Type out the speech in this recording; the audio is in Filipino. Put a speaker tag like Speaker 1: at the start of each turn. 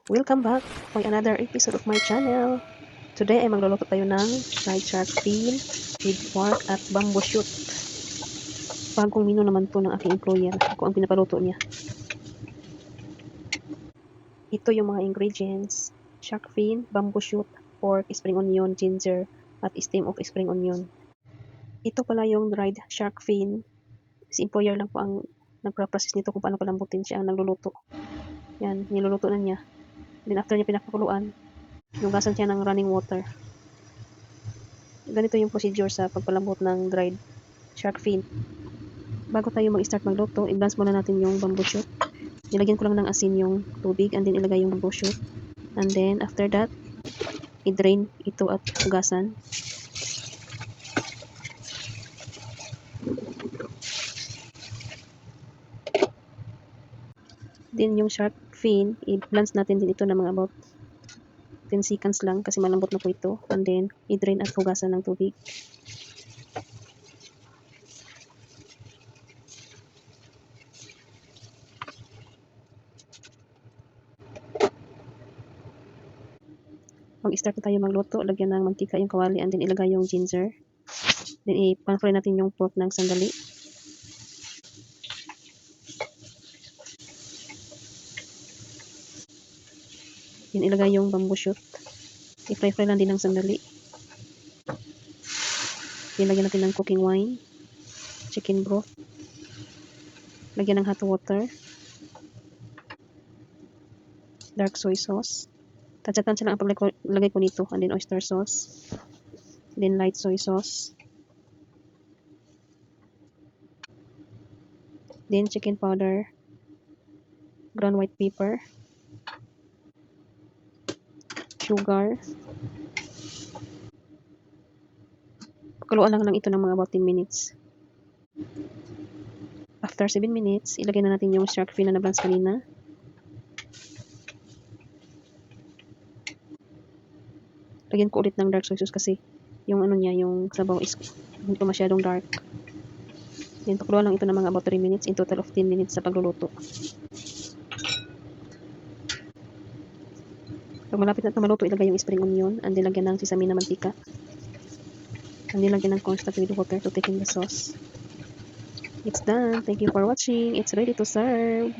Speaker 1: Welcome back for another episode of my channel. Today ay magluluto tayo ng fried shark fin with pork at bamboo shoot. Bagong menu naman to ng aking employer. Ako ang pinapaluto niya. Ito yung mga ingredients. Shark fin, bamboo shoot, pork, spring onion, ginger, at stem of spring onion. Ito pala yung dried shark fin. Si employer lang po ang nagpa-process nito kung paano palambutin, siya ang nagluluto. Yan, niluluto na niya. Then after niya pinakukuluan, hinugasan siya ng running water. Ganito yung procedure sa pagpalambot ng dried shark fin. Bago tayo mag-start magluto, i-blanch muna natin yung bamboo shoot. Nilagyan ko lang ng asin yung tubig and then ilagay yung bamboo shoot. And then after that, i-drain ito at hugasan. Then yung shark fin, i-blanch natin din ito na mga about 10 seconds lang kasi malambot na po ito. And then, i-drain at hugasan ng tubig. Mag-start na tayo magluto, lagyan ng mantika yung kawali and then ilagay yung ginger. Then i-pan-fry natin yung pork ng sandali. Then ilagay yung bamboo shoot. I-fry-fry lang din ng sandali. Then lagyan natin ng cooking wine, chicken broth, lagyan ng hot water, dark soy sauce. Tansya-tansya lang ang paglagay ko nito, and then oyster sauce, then light soy sauce, then chicken powder, ground white pepper, sugar. Pakuluan lang ito ng mga about 10 minutes. After 7 minutes, ilagay na natin yung shark fin na na-blanch kanina. Lagyan ko ulit ng dark soy sauce kasi yung ano niya, yung sabaw is hindi pa masyadong dark. Then pakuluan lang ito ng mga about 3 minutes in total of 10 minutes sa pagluluto. Pag malapit na maluto, ilagay yung spring onion and then lagyan ng sesame na mantika. And then lagyan ng cornstarch with water to thicken the sauce. It's done. Thank you for watching. It's ready to serve.